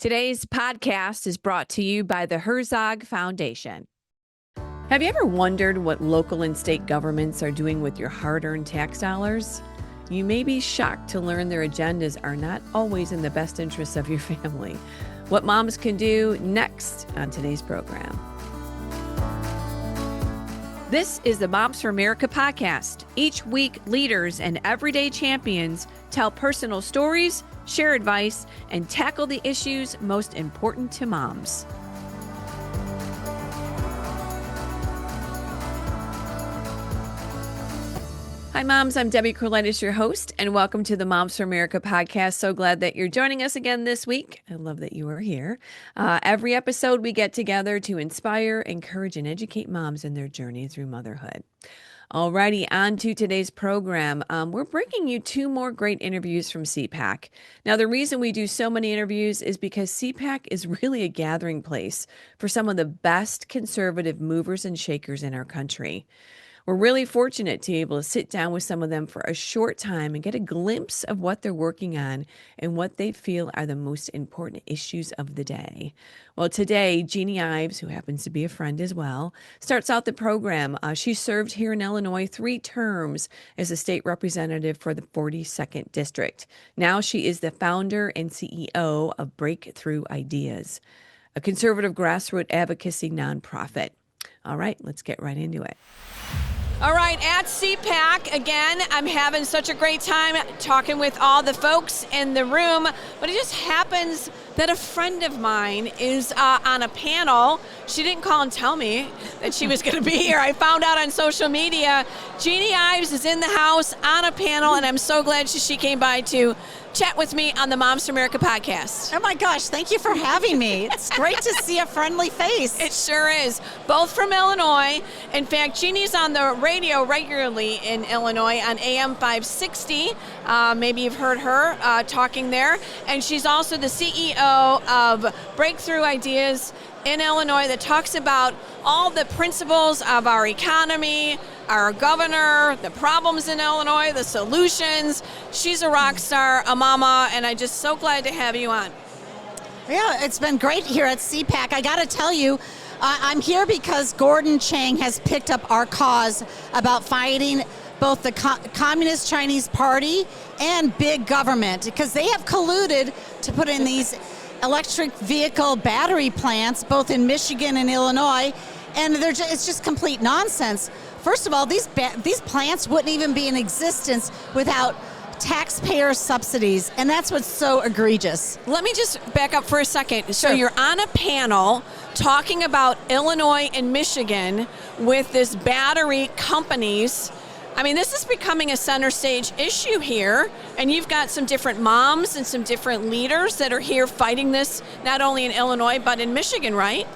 Today's podcast is brought to you by the Herzog Foundation. Have you ever wondered what local and state governments are doing with your hard-earned tax dollars? You may be shocked to learn their agendas are not always in the best interests of your family. What moms can do next on today's program. This is the Moms for America podcast. Each week, leaders and everyday champions tell personal stories, share advice, and tackle the issues most important to moms. Hi, moms. I'm Debbie Kraulidis, your host, and welcome to the Moms for America podcast. So glad that you're joining us again this week. I love that you are here. Every episode, we get together to inspire, encourage, and educate moms in their journey through motherhood. Alrighty, on to today's program. We're bringing you two more great interviews from CPAC. Now, the reason we do so many interviews is because CPAC is really a gathering place for some of the best conservative movers and shakers in our country. We're really fortunate to be able to sit down with some of them for a short time and get a glimpse of what they're working on and what they feel are the most important issues of the day. Well, today, Jeanne Ives, who happens to be a friend as well, starts out the program. She served here in Illinois 3 terms as a state representative for the 42nd District. Now she is the founder and CEO of Breakthrough Ideas, a conservative grassroots advocacy nonprofit. All right, let's get right into it. All right, at CPAC, again, I'm having such a great time talking with all the folks in the room, but it just happens that a friend of mine is on a panel. She didn't call and tell me that she was going to be here. I found out on social media. Jeanne Ives is in the house on a panel, and I'm so glad she came by to chat with me on the Moms for America podcast. Oh my gosh, thank you for having me. It's great to see a friendly face. It sure is. Both from Illinois. In fact, Jeanne's on the radio regularly in Illinois on AM 560. Maybe you've heard her talking there. And she's also the CEO of Breakthrough Ideas in Illinois that talks about all the principles of our economy, our governor, the problems in Illinois, the solutions. She's a rock star, a mama, and I'm just so glad to have you on. Yeah, it's been great here at CPAC. I got to tell you, I'm here because Gordon Chang has picked up our cause about fighting both the Communist Chinese Party and big government, because they have colluded to put in these electric vehicle battery plants, both in Michigan and Illinois, and it's just complete nonsense. First of all, these plants wouldn't even be in existence without taxpayer subsidies, and that's what's so egregious. Let me just back up for a second. So You're on a panel talking about Illinois and Michigan with this battery companies. I mean, this is becoming a center stage issue here, and you've got some different moms and some different leaders that are here fighting this, not only in Illinois, but in Michigan, right?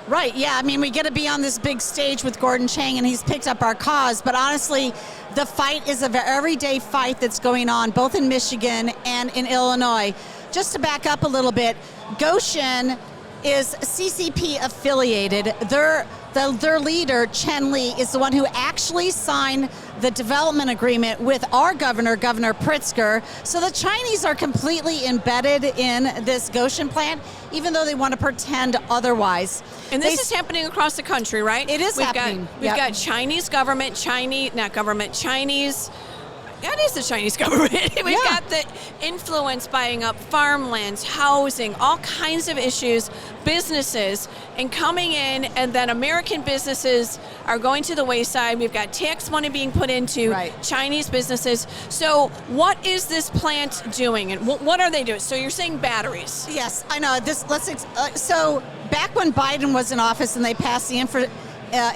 Right, yeah. I mean, we get to be on this big stage with Gordon Chang, and he's picked up our cause, but honestly, the fight is an everyday fight that's going on both in Michigan and in Illinois. Just to back up a little bit, Goshen is CCP affiliated. Their leader, Chen Li, is the one who actually signed the development agreement with our governor, Governor Pritzker. So the Chinese are completely embedded in this Goshen plant, even though they want to pretend otherwise. And this is happening across the country, right? It is happening. We've got Chinese government, Chinese that is the Chinese government. We've got the influence buying up farmlands, housing, all kinds of issues, businesses, and coming in, and then American businesses are going to the wayside. We've got tax money being put into Chinese businesses. So what is this plant doing, and what are they doing? So you're saying batteries. Yes, I know. So back when Biden was in office and they passed the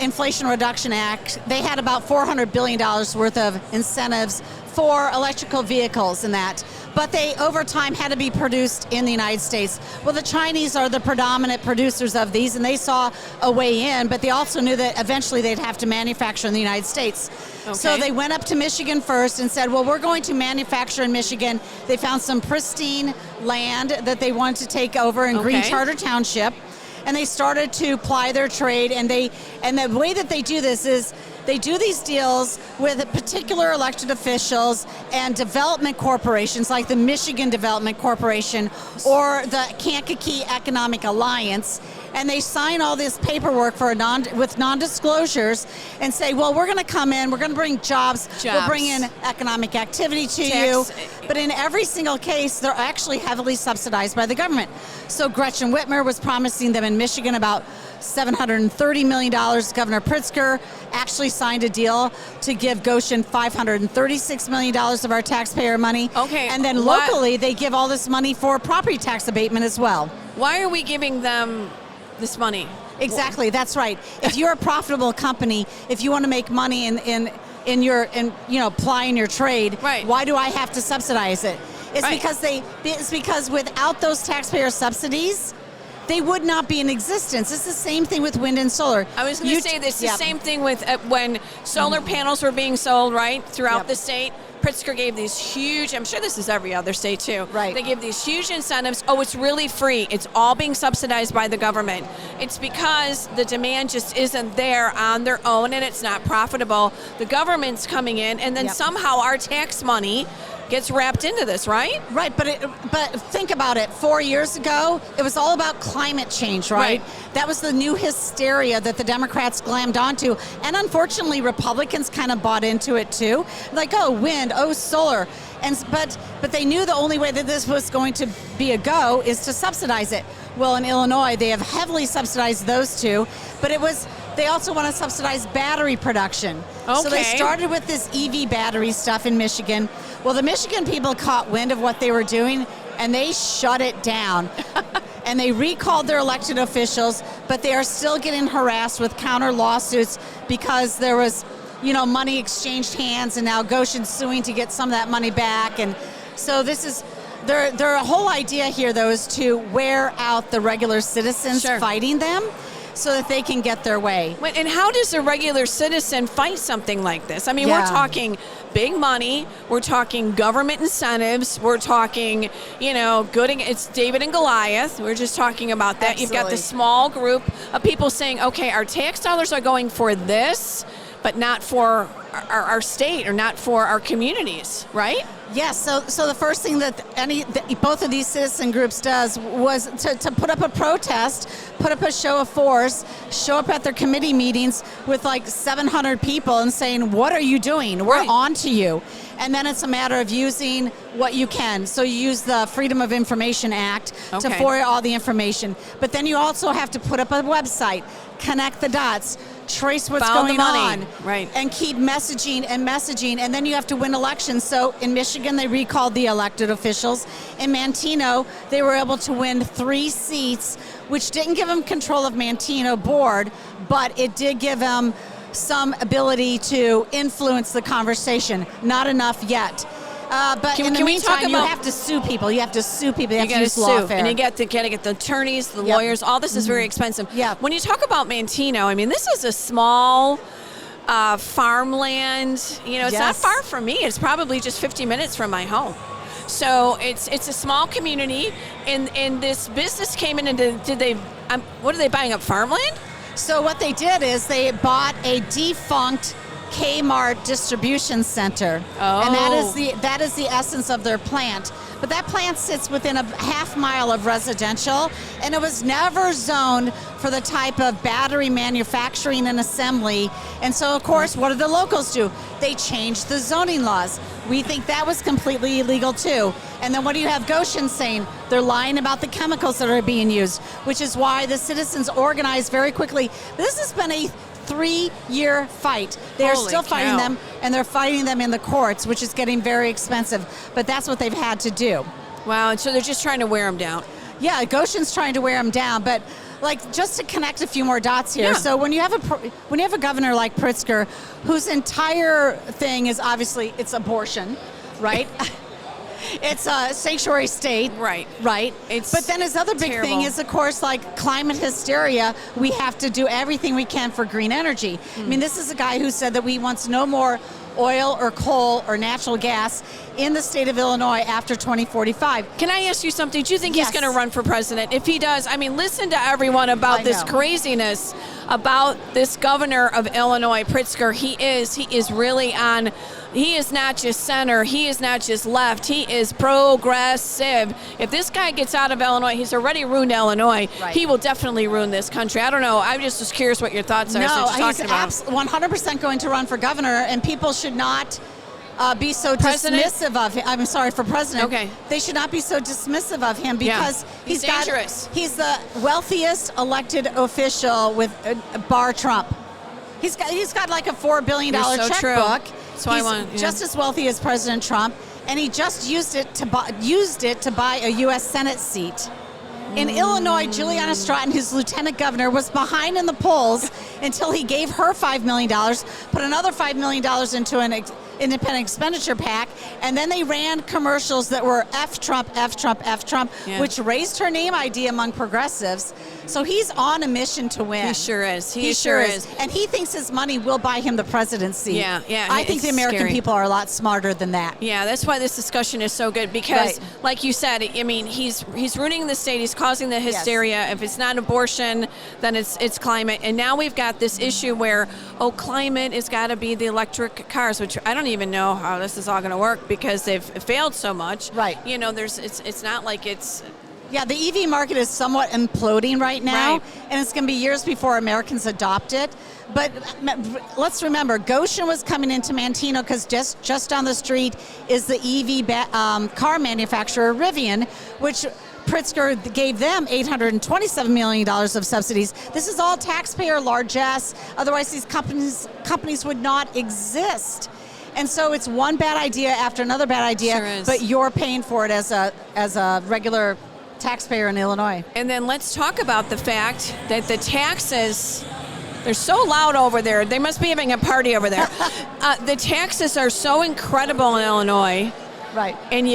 Inflation Reduction Act, they had about $400 billion worth of incentives for electrical vehicles and that. But they, over time, had to be produced in the United States. Well, the Chinese are the predominant producers of these, and they saw a way in, but they also knew that eventually they'd have to manufacture in the United States. Okay. So they went up to Michigan first and said, well, we're going to manufacture in Michigan. They found some pristine land that they wanted to take over in Green Charter Township. And they started to ply their trade, and the way that they do this is they do these deals with particular elected officials and development corporations like the Michigan Development Corporation or the Kankakee Economic Alliance, and they sign all this paperwork for with non-disclosures and say, well, we're going to come in, we're going to bring jobs, we'll bring in economic activity to you. But in every single case, they're actually heavily subsidized by the government. So Gretchen Whitmer was promising them in Michigan about $730 million. Governor Pritzker actually signed a deal to give Goshen $536 million of our taxpayer money. Okay. And then locally, they give all this money for property tax abatement as well. Why are we giving them this money? Exactly, that's right. If you're a profitable company, if you want to make money in applying your trade, right. Why do I have to subsidize it? It's right. It's because without those taxpayer subsidies, they would not be in existence. It's the same thing with wind and solar. I was going to say this. The same thing with when solar panels were being sold, right, throughout the state. Pritzker gave these huge, I'm sure this is every other state too. Right. They give these huge incentives. Oh, it's really free. It's all being subsidized by the government. It's because the demand just isn't there on their own and it's not profitable. The government's coming in and then somehow our tax money gets wrapped into this, right? Right, but think about it. 4 years ago, it was all about climate change, right? That was the new hysteria that the Democrats glammed onto. And unfortunately, Republicans kind of bought into it too. Like, oh, wind, oh, solar. But they knew the only way that this was going to be a go is to subsidize it. Well, in Illinois, they have heavily subsidized those two, but they also want to subsidize battery production. Okay. So they started with this EV battery stuff in Michigan. Well, the Michigan people caught wind of what they were doing, and they shut it down. And they recalled their elected officials, but they are still getting harassed with counter lawsuits because there was, money exchanged hands, and now Goshen's suing to get some of that money back. And so this is their whole idea here, though, is to wear out the regular citizens fighting them, so that they can get their way. And how does a regular citizen fight something like this? I mean, we're talking big money, we're talking government incentives, we're talking, it's David and Goliath. We're just talking about that. Absolutely. You've got the small group of people saying, okay, our tax dollars are going for this, but not for our state or not for our communities, right? Yes, so the first thing that both of these citizen groups does was to put up a protest, put up a show of force, show up at their committee meetings with like 700 people and saying, what are you doing? We're on to you. And then it's a matter of using what you can. So you use the Freedom of Information Act to forward all the information. But then you also have to put up a website, connect the dots, trace what's going on, and keep messaging, and then you have to win elections. So in Michigan, they recalled the elected officials. In Manteno, they were able to win 3 seats, which didn't give them control of Manteno board, but it did give them some ability to influence the conversation. Not enough yet. But in the meantime, you have to sue people. You have to use lawfare. And you got to get the attorneys, the lawyers. All this is very expensive. When you talk about Manteno, I mean, this is a small farmland. It's not far from me. It's probably just 50 minutes from my home. So it's a small community, and this business came in and what are they buying up, farmland? So what they did is they bought a defunct Kmart distribution center. And that is the essence of their plant. But that plant sits within a half mile of residential, and it was never zoned for the type of battery manufacturing and assembly. And so, of course, what do the locals do? They changed the zoning laws. We think that was completely illegal too. And then what do you have Goshen saying? They're lying about the chemicals that are being used, which is why the citizens organized very quickly. This has been a 3-year fight. They are still fighting them, and they're fighting them in the courts, which is getting very expensive. But that's what they've had to do. Wow, and so they're just trying to wear them down. Yeah, Goshen's trying to wear them down, but just to connect a few more dots here. So when you have a governor like Pritzker, whose entire thing is obviously it's abortion, right? It's a sanctuary state. Right. But then his other big thing is, of course, like climate hysteria. We have to do everything we can for green energy. I mean, this is a guy who said that we wants no more oil or coal or natural gas in the state of Illinois after 2045. Can I ask you something? Do you think he's Yes. going to run for president? If he does, I mean, listen to everyone about I this know. craziness about this governor of Illinois, Pritzker. He is really on. He is not just center. He is not just left. He is progressive. If this guy gets out of Illinois, he's already ruined Illinois. Right. He will definitely ruin this country. I don't know. I just was curious what your thoughts are. No, since you're he's talking about. 100% going to run for governor, and people should not be so President? dismissive of him. I'm sorry, for president. Okay. They should not be so dismissive of him because He's dangerous. He's the wealthiest elected official with bar Trump. He's got like a $4 billion You're so true. checkbook. That's why I He's want- yeah. just as wealthy as President Trump, and he just used it to buy a U.S. Senate seat. In Illinois, Juliana Stratton, his lieutenant governor, was behind in the polls until he gave her $5 million, put another $5 million into an independent expenditure PAC, and then they ran commercials that were F Trump, F Trump, F Trump, Yeah. which raised her name ID among progressives. So he's on a mission to win. He sure is. He sure is. And he thinks his money will buy him the presidency. Yeah, yeah, I think it's the American scary. people are a lot smarter than that. Yeah, that's why this discussion is so good because, Right. like you said, I mean, he's ruining the state. He's causing the hysteria. If it's not abortion, then it's climate. And now we've got this issue where, climate has got to be the electric cars, which I don't even know how this is all going to work because they've failed so much. Right. You know, it's not like it's. Yeah, the EV market is somewhat imploding right now, Right. and it's going to be years before Americans adopt it. But let's remember, Goshen was coming into Manteno because just down the street is the EV car manufacturer Rivian, which Pritzker gave them $827 million of subsidies. This is all taxpayer largesse. Otherwise, these companies would not exist. And so it's one bad idea after another bad idea, Sure is. but you're paying for it as a regular taxpayer in Illinois. And then let's talk about the fact that the taxes. They're so loud over there. They must be having a party over there. The taxes are so incredible in Illinois. Right. And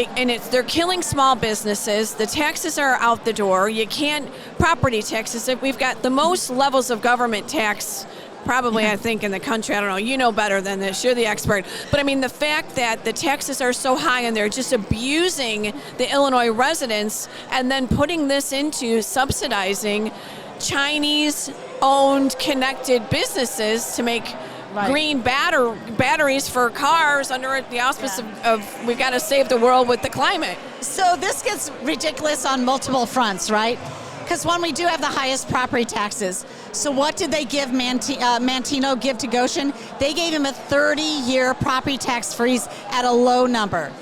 they're killing small businesses. The taxes are out the door. You can't property taxes. We've got the most levels of government tax probably I think in the country. I don't know. You know better than this. You're the expert. But I mean the fact that the taxes are so high and they're just abusing the Illinois residents and then putting this into subsidizing Chinese-owned connected businesses to make Right. green batteries for cars under the auspice of we've got to save the world with the climate. So this gets ridiculous on multiple fronts, right? Because one, we do have the highest property taxes. So what did they give Manteno give to Goshen? They gave him a 30-year property tax freeze at a low number.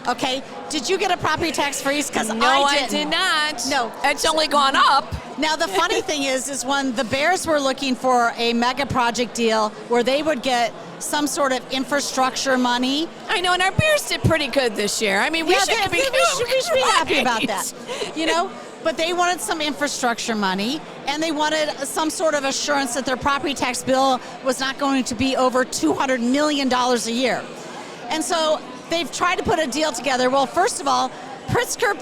Okay, did you get a property tax freeze? Because No, I did not. No. It's only gone up. Now the funny thing is when the Bears were looking for a mega project deal where they would get some sort of infrastructure money. I know, and our Bears did pretty good this year. I mean, we should be happy about that, you know. But they wanted some infrastructure money, and they wanted some sort of assurance that their property tax bill was not going to be over $200 million a year. And so they've tried to put a deal together. Well, first of all, Pritzker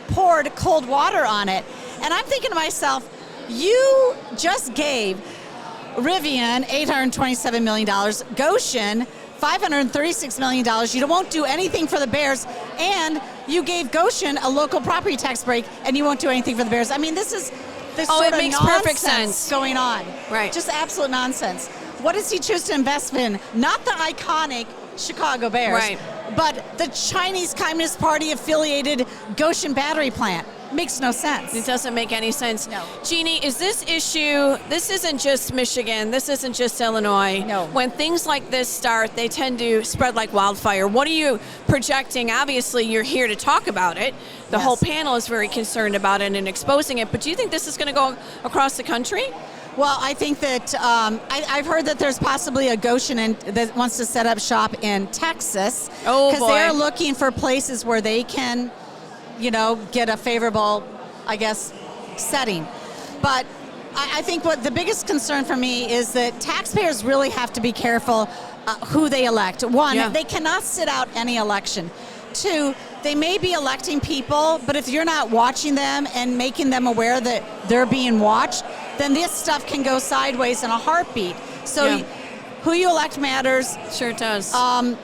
poured cold water on it. And I'm thinking to myself, you just gave Rivian $827 million, Goshen $536 million. You won't do anything for the Bears, and you gave Goshen a local property tax break, and you won't do anything for the Bears. I mean, this is this sort it of makes nonsense perfect sense. going on. Right. Just absolute nonsense. What does he choose to invest in? Not the iconic Chicago Bears, Right. but the Chinese Communist Party affiliated Goshen battery plant. Makes no sense. It doesn't make any sense. No. Jeanne, is this issue, this isn't just Michigan, this isn't just Illinois. No. When things like this start, they tend to spread like wildfire. What are you projecting? Obviously, you're here to talk about it. The Yes. whole panel is very concerned about it and exposing it. But do you think this is going to go across the country? Well, I think that I've heard that there's possibly a Goshen that wants to set up shop in Texas. Oh, because boy. they're looking for places where they can, get a favorable, I guess, setting. But I think what the biggest concern for me is that taxpayers really have to be careful who they elect. One, Yeah. they cannot sit out any election. Two, they may be electing people, but if you're not watching them and making them aware that they're being watched, then this stuff can go sideways in a heartbeat. So Yeah. who you elect matters. Sure does.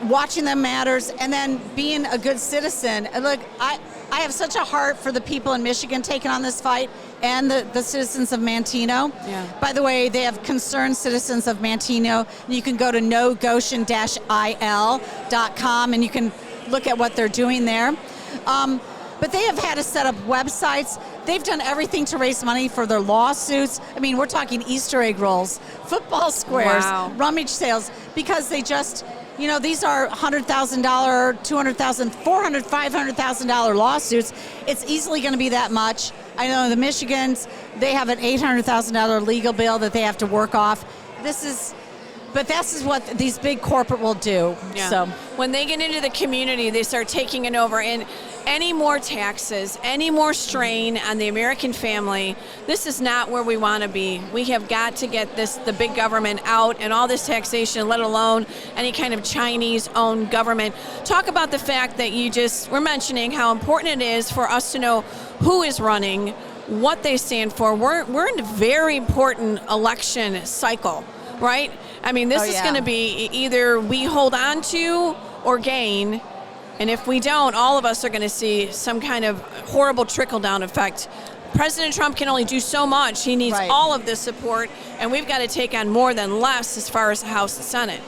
Watching them matters, and then being a good citizen. And look, I have such a heart for the people in Michigan taking on this fight and the citizens of Manteno. Yeah. By the way, they have concerned citizens of Manteno. You can go to nogoshen-il.com and you can look at what they're doing there. But they have had to set up websites. They've done everything to raise money for their lawsuits. I mean, we're talking Easter egg rolls, football squares, Wow. rummage sales, because they just, these are $100,000, $200,000, $400,000, $500,000 lawsuits. It's easily going to be that much. I know the Michigans, they have an $800,000 legal bill that they have to work off. This is what these big corporate will do. Yeah. So when they get into the community, they start taking it over. And any more taxes, any more strain on the American family, this is not where we want to be. We have got to get the big government out and all this taxation, let alone any kind of Chinese-owned government. Talk about the fact that you just were mentioning how important it is for us to know who is running, what they stand for. We're in a very important election cycle, right? I mean, this is going to be either we hold on to or gain. And if we don't, all of us are going to see some kind of horrible trickle-down effect. President Trump can only do so much. He needs all of this support, and we've got to take on more than less as far as the House and Senate.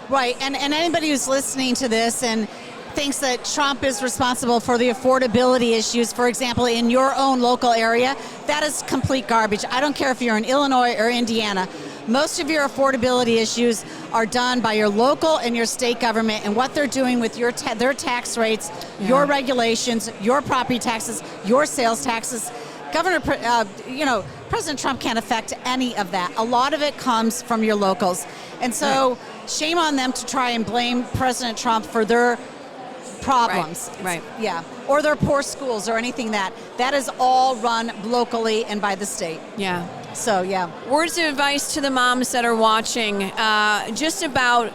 Right, and anybody who's listening to this and thinks that Trump is responsible for the affordability issues, for example, in your own local area, that is complete garbage. I don't care if you're in Illinois or Indiana. Most of your affordability issues are done by your local and your state government, and what they're doing with their tax rates, your regulations, your property taxes, your sales taxes. President Trump can't affect any of that. A lot of it comes from your locals. And so shame on them to try and blame President Trump for their problems. Right. Yeah. Or their poor schools or anything that is all run locally and by the state. Yeah. So, yeah. Words of advice to the moms that are watching, just about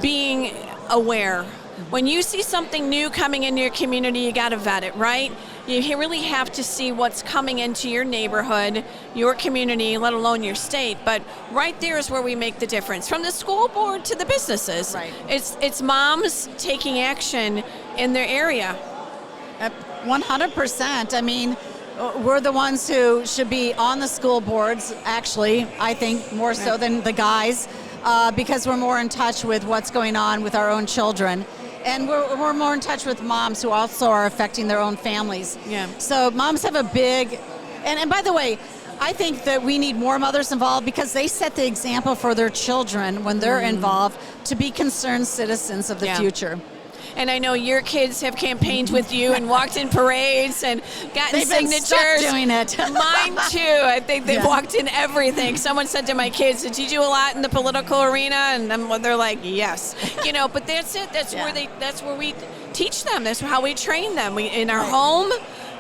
being aware. When you see something new coming into your community, you got to vet it, right? You really have to see what's coming into your neighborhood, your community, let alone your state. But right there is where we make the difference. From the school board to the businesses. Right. It's moms taking action in their area. 100%. I mean, we're the ones who should be on the school boards, actually, I think, more so than the guys, because we're more in touch with what's going on with our own children. And we're more in touch with moms who also are affecting their own families. Yeah. So moms have a big, and by the way, I think that we need more mothers involved because they set the example for their children when they're involved to be concerned citizens of the future. And I know your kids have campaigned with you and walked in parades and gotten signatures. They've been stuck doing it. Mine too. I think they've walked in everything. Someone said to my kids, "Did you do a lot in the political arena?" And they're like, "Yes." But that's it. That's where we teach them. That's how we train them. We in our home,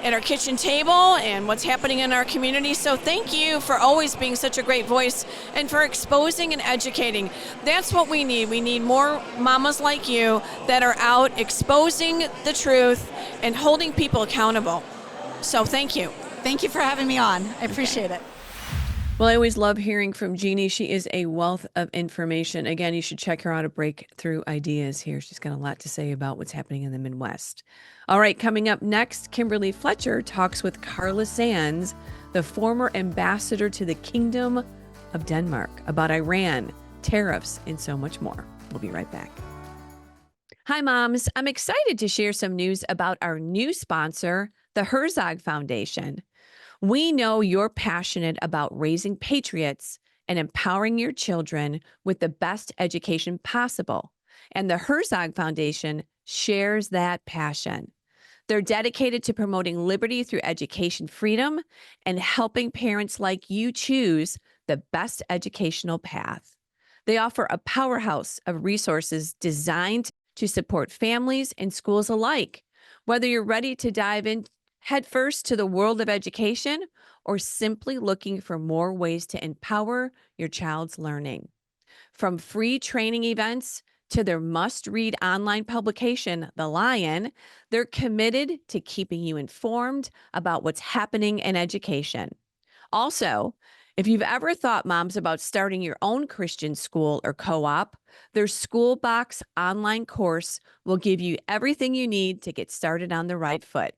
at our kitchen table, and what's happening in our community. So thank you for always being such a great voice and for exposing and educating. That's what we need. We need more mamas like you that are out exposing the truth and holding people accountable. So thank you. Thank you for having me on. I appreciate it. Well, I always love hearing from Jeannie. She is a wealth of information. Again, you should check her out at Breakthrough Ideas here. She's got a lot to say about what's happening in the Midwest. All right, coming up next, Kimberly Fletcher talks with Carla Sands, the former ambassador to the Kingdom of Denmark, about Iran, tariffs, and so much more. We'll be right back. Hi, moms. I'm excited to share some news about our new sponsor, the Herzog Foundation. We know you're passionate about raising patriots and empowering your children with the best education possible. And the Herzog Foundation shares that passion. They're dedicated to promoting liberty through education freedom and helping parents like you choose the best educational path. They offer a powerhouse of resources designed to support families and schools alike. Whether you're ready to dive in headfirst to the world of education or simply looking for more ways to empower your child's learning. From free training events to their must-read online publication, The Lion, they're committed to keeping you informed about what's happening in education. Also, If you've ever thought, moms, about starting your own Christian school or co-op, their School Box online course will give you everything you need to get started on the right foot.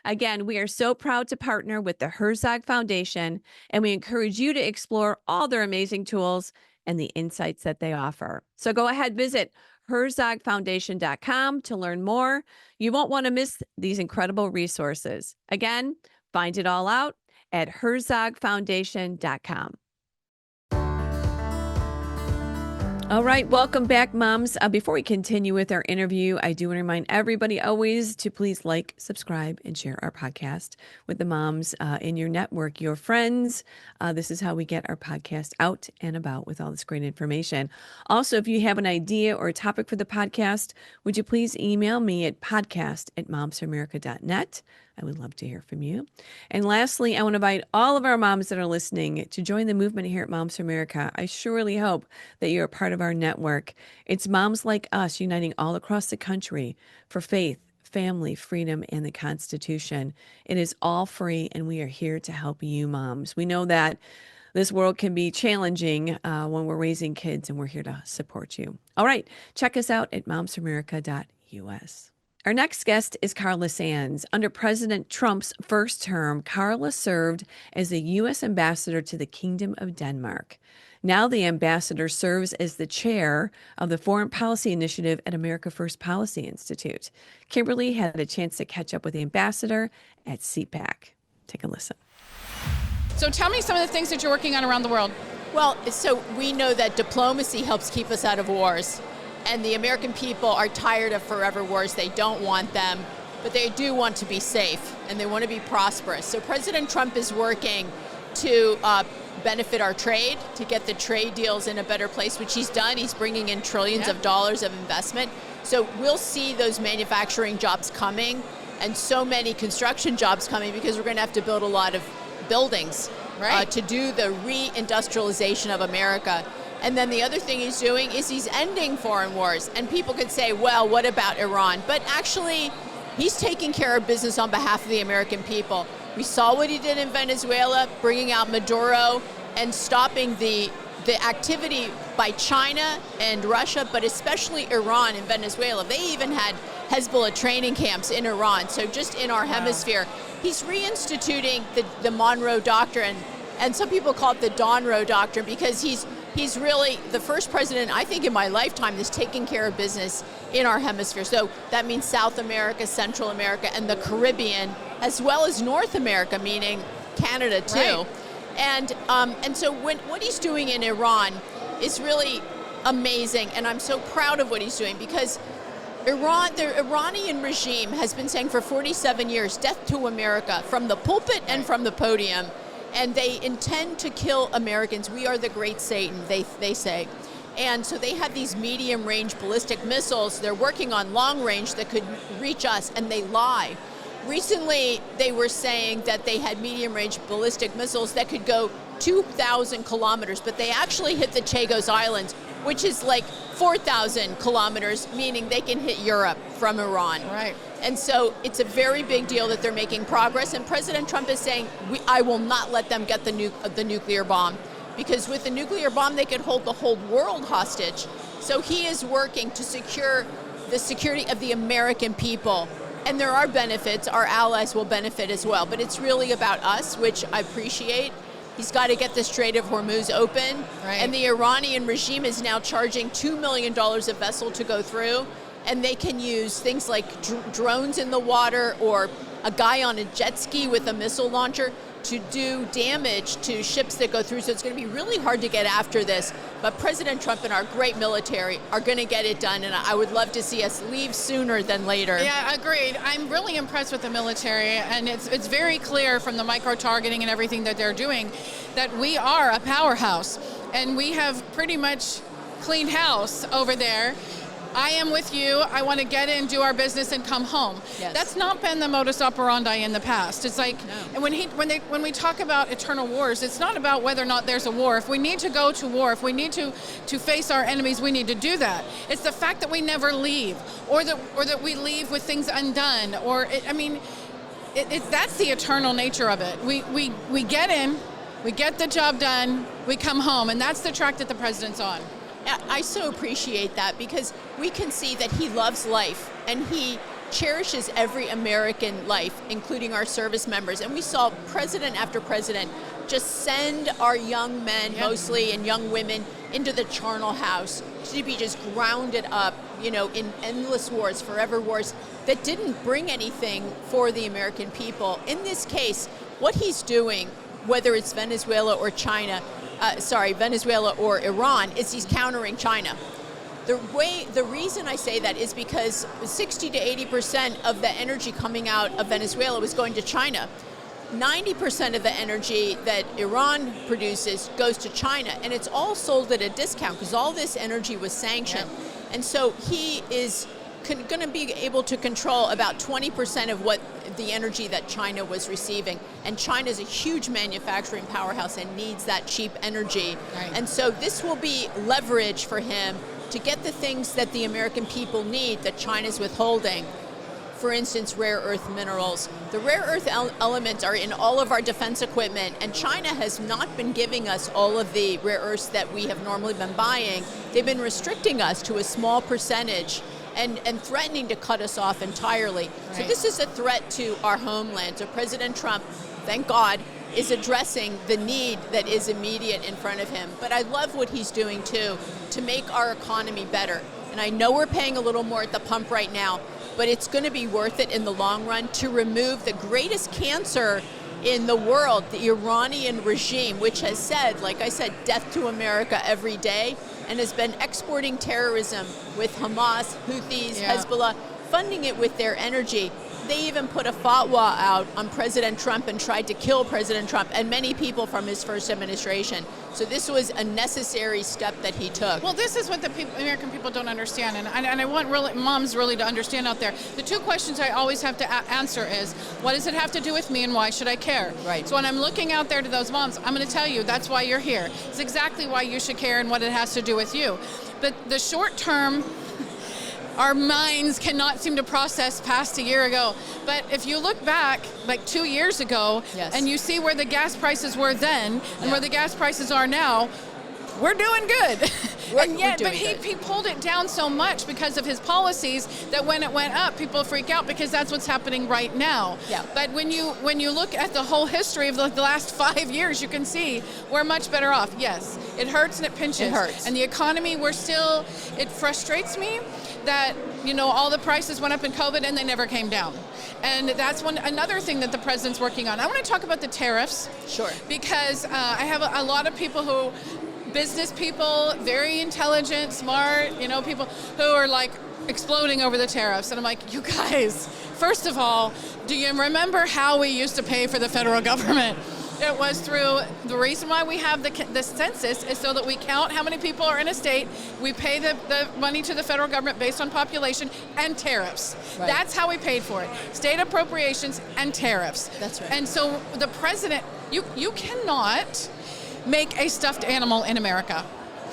Again, we are so proud to partner with the Herzog Foundation, and we encourage you to explore all their amazing tools and the insights that they offer. So go ahead, visit herzogfoundation.com to learn more. You won't want to miss these incredible resources. Again, find it all out at herzogfoundation.com. All right, welcome back, moms. Before we continue with our interview, I do want to remind everybody always to please like, subscribe, and share our podcast with the moms in your network, your friends. This is how we get our podcast out and about with all this great information. Also, if you have an idea or a topic for the podcast, would you please email me at podcast@momsforamerica.net. I would love to hear from you. And lastly, I want to invite all of our moms that are listening to join the movement here at Moms for America. I surely hope that you're a part of our network. It's moms like us uniting all across the country for faith, family, freedom, and the Constitution. It is all free, and we are here to help you, moms. We know that this world can be challenging when we're raising kids, and we're here to support you. All right, check us out at momsforamerica.us. Our next guest is Carla Sands. Under President Trump's first term, Carla served as the U.S. ambassador to the Kingdom of Denmark. Now the ambassador serves as the chair of the Foreign Policy Initiative at America First Policy Institute. Kimberly had a chance to catch up with the ambassador at CPAC. Take a listen. So tell me some of the things that you're working on around the world. Well, so we know that diplomacy helps keep us out of wars. And the American people are tired of forever wars. They don't want them, but they do want to be safe and they want to be prosperous. So President Trump is working to benefit our trade, to get the trade deals in a better place, which he's done. He's bringing in trillions of dollars of investment. So we'll see those manufacturing jobs coming and so many construction jobs coming because we're going to have to build a lot of buildings to do the reindustrialization of America. And then the other thing he's doing is he's ending foreign wars. And people could say, well, what about Iran? But actually, he's taking care of business on behalf of the American people. We saw what he did in Venezuela, bringing out Maduro and stopping the activity by China and Russia, but especially Iran and Venezuela. They even had Hezbollah training camps in Iran. So just in our hemisphere, he's reinstituting the Monroe Doctrine. And some people call it the Donroe Doctrine because he's really the first president, I think, in my lifetime that's taking care of business in our hemisphere. So that means South America, Central America, and the Caribbean, as well as North America, meaning Canada too. Right. And so what he's doing in Iran is really amazing, and I'm so proud of what he's doing because Iran, the Iranian regime has been saying for 47 years, death to America, from the pulpit and from the podium. And they intend to kill Americans. We are the great Satan, they say. And so they have these medium-range ballistic missiles. They're working on long-range that could reach us, and they lie. Recently, they were saying that they had medium-range ballistic missiles that could go 2,000 kilometers, but they actually hit the Chagos Islands, which is like 4,000 kilometers, meaning they can hit Europe from Iran. Right. And so it's a very big deal that they're making progress. And President Trump is saying, I will not let them get the nuclear bomb. Because with the nuclear bomb, they could hold the whole world hostage. So he is working to secure the security of the American people. And there are benefits. Our allies will benefit as well. But it's really about us, which I appreciate. He's got to get the Strait of Hormuz open. Right. And the Iranian regime is now charging $2 million a vessel to go through. And they can use things like drones in the water or a guy on a jet ski with a missile launcher to do damage to ships that go through. So it's going to be really hard to get after this. But President Trump and our great military are going to get it done. And I would love to see us leave sooner than later. Yeah, agreed. I'm really impressed with the military. And it's very clear from the micro-targeting and everything that they're doing that we are a powerhouse. And we have pretty much cleaned house over there. I am with you. I want to get in, do our business, and come home. Yes. That's not been the modus operandi in the past. It's like, and when we talk about eternal wars, it's not about whether or not there's a war. If we need to go to war, if we need to face our enemies, we need to do that. It's the fact that we never leave, or that we leave with things undone, that's the eternal nature of it. We get in, we get the job done, we come home, and that's the track that the president's on. I so appreciate that because we can see that he loves life and he cherishes every American life, including our service members. And we saw president after president just send our young men, mostly, and young women into the charnel house to be just grounded up, in endless wars, forever wars that didn't bring anything for the American people. In this case, what he's doing, whether it's Venezuela or Venezuela or Iran, is he's countering China. The reason I say that is because 60 to 80% of the energy coming out of Venezuela was going to China. 90% of the energy that Iran produces goes to China, and it's all sold at a discount because all this energy was sanctioned. Yeah. And so he is going to be able to control about 20% of what the energy that China was receiving. And China is a huge manufacturing powerhouse and needs that cheap energy. Right. And so this will be leverage for him to get the things that the American people need that China's withholding. For instance, rare earth minerals. The rare earth elements are in all of our defense equipment, and China has not been giving us all of the rare earths that we have normally been buying. They've been restricting us to a small percentage and threatening to cut us off entirely. Right. So this is a threat to our homeland. So President Trump, thank God, is addressing the need that is immediate in front of him. But I love what he's doing too, to make our economy better. And I know we're paying a little more at the pump right now, but it's going to be worth it in the long run to remove the greatest cancer in the world, the Iranian regime, which has said, like I said, death to America every day, and has been exporting terrorism with Hamas, Houthis, Hezbollah, funding it with their energy. They even put a fatwa out on President Trump and tried to kill President Trump and many people from his first administration. So this was a necessary step that he took. Well, this is what the American people don't understand, and I want moms really to understand out there. The two questions I always have to answer is, what does it have to do with me and why should I care? Right. So when I'm looking out there to those moms, I'm going to tell you that's why you're here. It's exactly why you should care and what it has to do with you. But the short term, our minds cannot seem to process past a year ago. But if you look back like 2 years ago, and you see where the gas prices were then and where the gas prices are now, we're doing good. But he pulled it down so much because of his policies that when it went up, people freak out because that's what's happening right now. Yeah. But when you look at the whole history of the last 5 years, you can see we're much better off. Yes, it hurts and it pinches. It hurts. And the economy, it frustrates me that all the prices went up in COVID and they never came down. And that's another thing that the president's working on. I want to talk about the tariffs. Sure. Because I have a lot of people business people, very intelligent, smart, people who are like exploding over the tariffs. And I'm like, you guys, first of all, do you remember how we used to pay for the federal government? It was through, the reason why we have the census is so that we count how many people are in a state. We pay the money to the federal government based on population and tariffs. Right. That's how we paid for it. State appropriations and tariffs. That's right. And so the president, you cannot make a stuffed animal in America.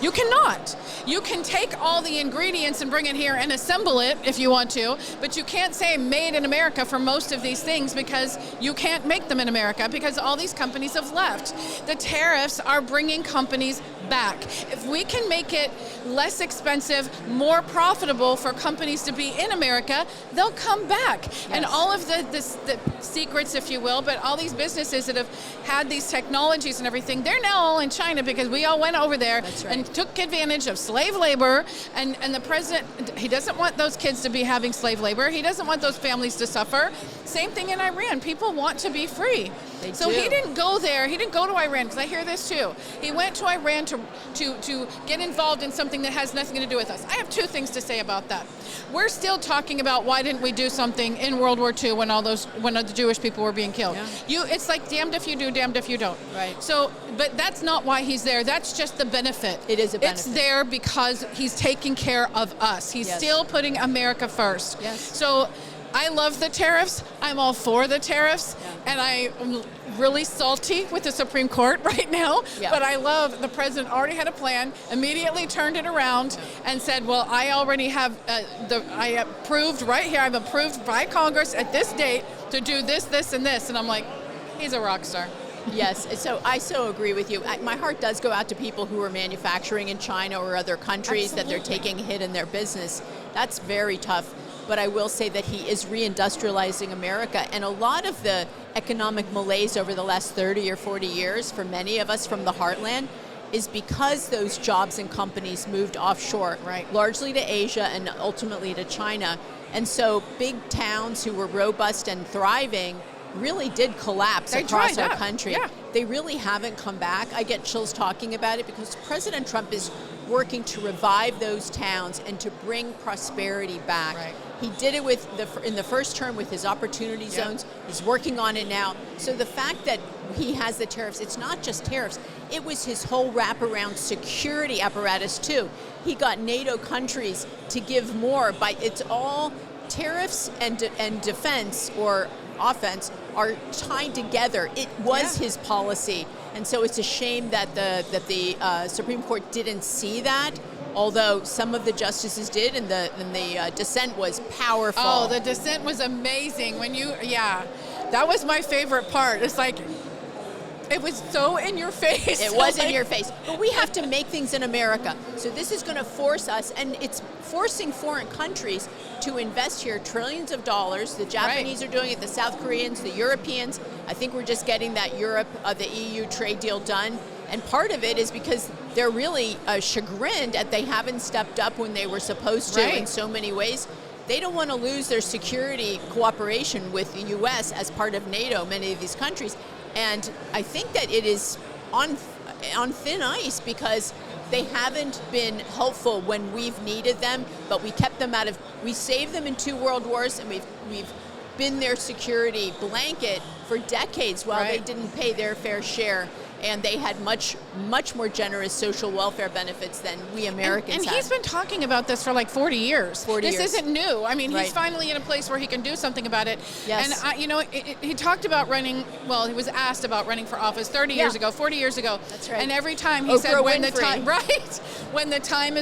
You cannot. You can take all the ingredients and bring it here and assemble it if you want to, but you can't say made in America for most of these things because you can't make them in America because all these companies have left. The tariffs are bringing companies back. If we can make it less expensive, more profitable for companies to be in America, they'll come back. Yes. And all of the secrets, if you will, but all these businesses that have had these technologies and everything, they're now all in China because we all went over there. That's right. And took advantage of slave labor, and the president, he doesn't want those kids to be having slave labor. He doesn't want those families to suffer. Same thing in Iran. People want to be free. So he didn't go there. He didn't go to Iran, because I hear this too. He went to Iran to get involved in something that has nothing to do with us. I have two things to say about that. We're still talking about why didn't we do something in World War II when the Jewish people were being killed. Yeah. It's like damned if you do, damned if you don't. Right. So, but that's not why he's there. That's just the benefit. It is a benefit. It's there because he's taking care of us. He's still putting America first. Yes. So I love the tariffs. I'm all for the tariffs. Yeah. And I'm really salty with the Supreme Court right now. Yeah. But I love the president already had a plan, immediately turned it around and said, well, I already have, I approved right here, I'm approved by Congress at this date to do this, this, and this. And I'm like, he's a rock star. Yes, so I so agree with you. My heart does go out to people who are manufacturing in China or other countries that they're taking a hit in their business. That's very tough. But I will say that he is reindustrializing America, and a lot of the economic malaise over the last 30 or 40 years for many of us from the heartland is because those jobs and companies moved offshore, right, largely to Asia and ultimately to China. And so big towns who were robust and thriving really did collapse across our country. Yeah. They really haven't come back. I get chills talking about it because President Trump is working to revive those towns and to bring prosperity back. Right. He did it in the first term with his opportunity zones. He's working on it now. So the fact that he has the tariffs, it's not just tariffs. It was his whole wraparound security apparatus too. He got NATO countries to give more. It's all tariffs and defense or offense are tied together. It was his policy, and so it's a shame that the Supreme Court didn't see that. Although some of the justices did, and the dissent was powerful. Oh, the dissent was amazing. That was my favorite part. It's like, it was so in your face. It was in your face. But we have to make things in America. So this is going to force us, and it's forcing foreign countries to invest here trillions of dollars. The Japanese are doing it, the South Koreans, the Europeans. I think we're just getting that the EU trade deal done. And part of it is because they're really chagrined that they haven't stepped up when they were supposed to in so many ways. They don't want to lose their security cooperation with the U.S. as part of NATO, many of these countries. And I think that it is on thin ice because they haven't been helpful when we've needed them, but we saved them in 2 world wars, and we've been their security blanket for decades while they didn't pay their fair share. And they had much, much more generous social welfare benefits than we Americans and had. he's been talking about this for like 40 years. This isn't new. I mean, he's finally in a place where he can do something about it. Yes. And, he talked about running, he was asked about running for office 30 years ago, 40 years ago. That's right. And every time he said, when the time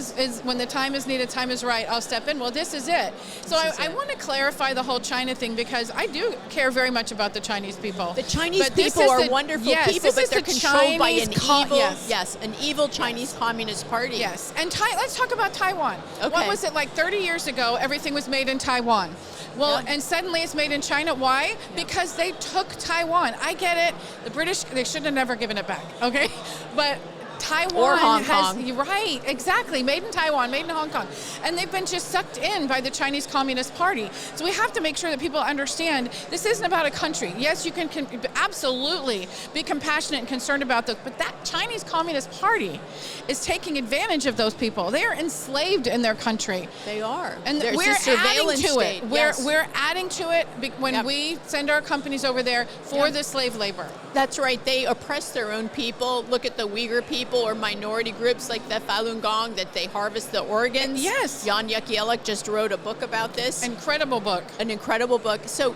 is needed, time is right, I'll step in. Well, this is it. So I want to clarify the whole China thing because I do care very much about the Chinese people. The Chinese people are wonderful people, but they're controlled by an evil Chinese Communist Party. Yes, and let's talk about Taiwan. Okay. What was it like 30 years ago? Everything was made in Taiwan. Well, and suddenly it's made in China. Why? Because they took Taiwan. I get it. The British, they should have never given it back. Okay, but Taiwan or Hong Kong. Right, exactly. Made in Taiwan, made in Hong Kong. And they've been just sucked in by the Chinese Communist Party. So we have to make sure that people understand this isn't about a country. Yes, you can absolutely be compassionate and concerned about those, but that Chinese Communist Party is taking advantage of those people. They are enslaved in their country. They are. And there's we're a surveillance adding to state. it. We're adding to it when we send our companies over there for the slave labor. That's right. They oppress their own people. Look at the Uyghur people or minority groups like the Falun Gong that they harvest the organs. Yes. Jan Jekielek just wrote a book about this. Incredible book. An incredible book. So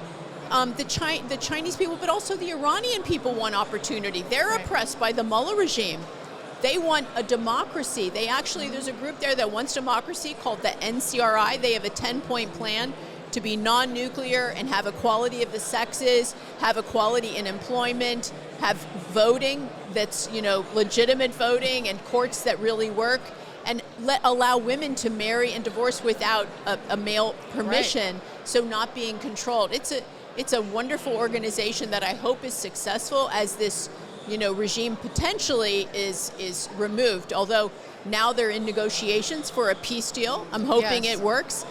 the Chinese people, but also the Iranian people want opportunity. They're oppressed by the Mullah regime. They want a democracy. There's a group there that wants democracy called the NCRI. They have a 10-point plan to be non-nuclear and have equality of the sexes, have equality in employment, have voting that's, legitimate voting and courts that really work, and allow women to marry and divorce without a male permission, so not being controlled. It's a wonderful organization that I hope is successful as this, regime potentially is removed. Although now they're in negotiations for a peace deal. I'm hoping it works.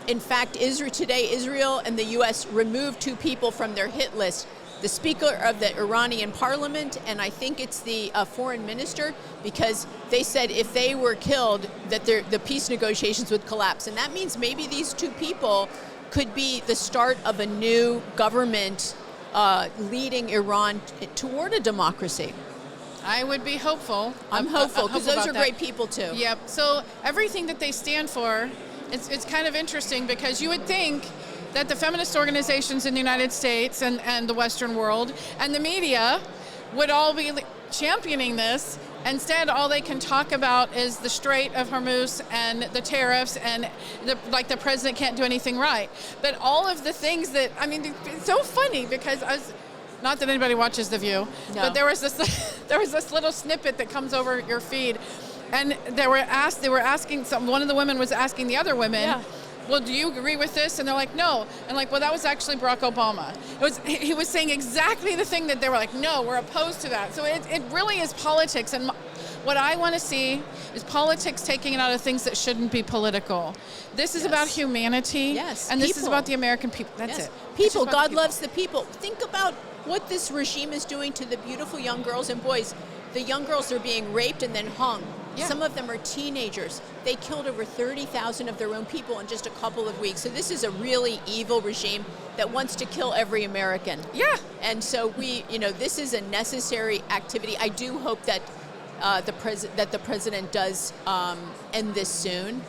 In fact, Israel and the U.S. removed 2 people from their hit list. The Speaker of the Iranian Parliament, and I think it's the Foreign Minister, because they said if they were killed, that the peace negotiations would collapse. And that means maybe these 2 people could be the start of a new government leading Iran toward a democracy. I would be hopeful. I'm hopeful, because those are great people too. Yep. So everything that they stand for, it's kind of interesting because you would think that the feminist organizations in the United States and the Western world and the media would all be championing this. Instead, all they can talk about is the Strait of Hormuz and the tariffs and the president can't do anything right. But all of the things it's so funny because Not that anybody watches The View, No. but there was this little snippet that comes over your feed, and one of the women was asking the other women, Yeah. well, do you agree with this? And they're like, no. And like, well, that was actually Barack Obama. He was saying exactly the thing that they were like, no, we're opposed to that. So it really is politics. And what I want to see is politics taking it out of things that shouldn't be political. This is about humanity. Yes, And this is people. about the American people. That's Yes. it. It's People, just about God the people. loves the people. Think about what this regime is doing to the beautiful young girls and boys. The young girls are being raped and then hung. Yeah. Some of them are teenagers. They killed over 30,000 of their own people in just a couple of weeks. So this is a really evil regime that wants to kill every American. Yeah. And so this is a necessary activity. I do hope that the president does end this soon.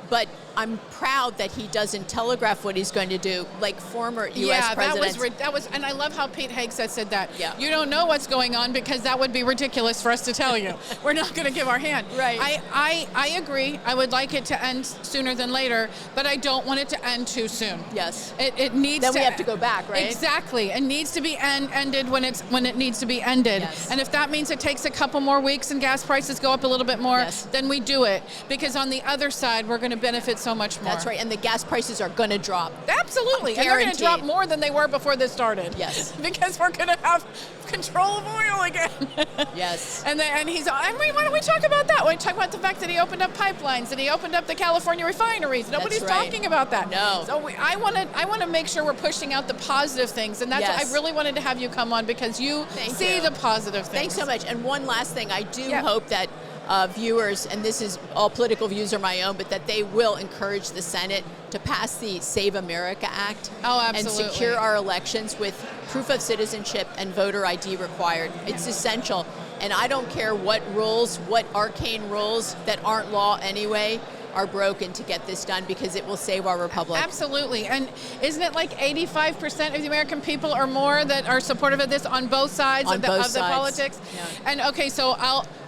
But I'm proud that he doesn't telegraph what he's going to do, like former U.S. presidents. that was, and I love how Pete Hegseth said that. Yeah. You don't know what's going on because that would be ridiculous for us to tell you. We're not going to give our hand. Right. I agree. I would like it to end sooner than later, but I don't want it to end too soon. Yes. It needs Then to. we have to go back, right? Exactly. It needs to be ended when it needs to be ended. Yes. And if that means it takes a couple more weeks and gas prices go up a little bit more, Yes. then we do it. Because on the other side, we're going to benefit so much more. That's right, and the gas prices are going to drop. Absolutely. And they're going to Guaranteed. drop more than they were before this started. Yes. Because we're going to have control of oil again. Yes. And he's, why don't we talk about that? We talk about the fact that he opened up pipelines, that he opened up the California refineries. Nobody's right. talking about that. No. So I want to make sure we're pushing out the positive things. And that's Yes. why I really wanted to have you come on because you Thank see you. the positive things. Thanks so much. And one last thing, I do Yeah. hope that viewers, and this is all political views are my own, but that they will encourage the Senate to pass the Save America Act Oh, and absolutely. secure our elections with proof of citizenship and voter ID required. It's essential. And I don't care what rules, what arcane rules that aren't law anyway, are broken to get this done because it will save our republic. Absolutely. And isn't it like 85% of the American people or more that are supportive of this on both sides On of the both of the sides. politics? Yeah. And okay, so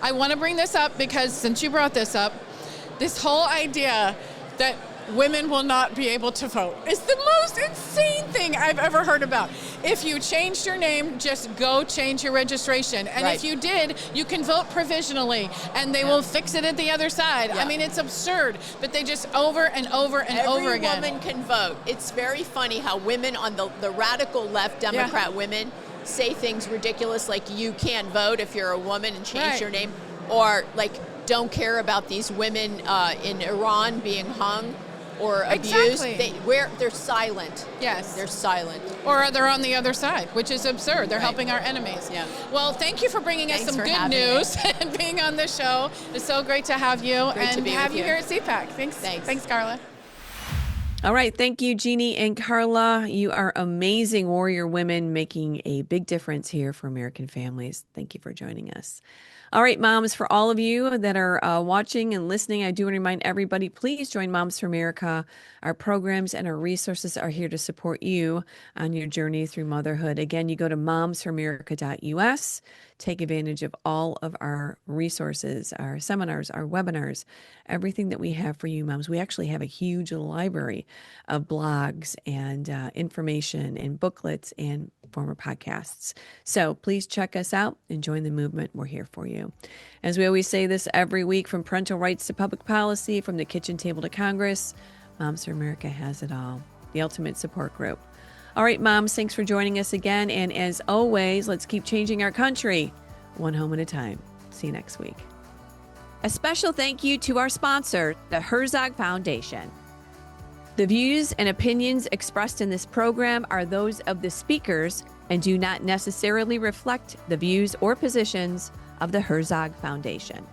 I want to bring this up because since you brought this up, this whole idea that women will not be able to vote is the most insane thing I've ever heard about. If you changed your name, just go change your registration. And Right. if you did, you can vote provisionally and they will fix it at the other side. Yeah. I mean, it's absurd, but they just over and over and over again. Every woman can vote. It's very funny how women on the radical left, Democrat women, say things ridiculous like you can't vote if you're a woman and change Right. your name, or like don't care about these women in Iran being hung or abused. Exactly. They're silent. Yes. They're silent. Or they're on the other side, which is absurd. They're Right. helping our enemies. Yeah. Well, thank you for bringing us Thanks some for good having news and being on the show. It's so great to have you Great to and be have with you you. here at CPAC. Thanks. Thanks. Thanks, Carla. All right. Thank you, Jeannie and Carla. You are amazing warrior women making a big difference here for American families. Thank you for joining us. All right, moms, for all of you that are watching and listening, I do want to remind everybody, please join Moms for America. Our programs and our resources are here to support you on your journey through motherhood. Again, you go to momsforamerica.us, take advantage of all of our resources, our seminars, our webinars, everything that we have for you, moms. We actually have a huge library of blogs and information and booklets and former podcasts. So please check us out and join the movement. We're here for you. As we always say this every week, from parental rights to public policy, from the kitchen table to Congress, Moms for America has it all. The ultimate support group. All right, moms, thanks for joining us again. And as always, let's keep changing our country one home at a time. See you next week. A special thank you to our sponsor, the Herzog Foundation. The views and opinions expressed in this program are those of the speakers and do not necessarily reflect the views or positions of the Herzog Foundation.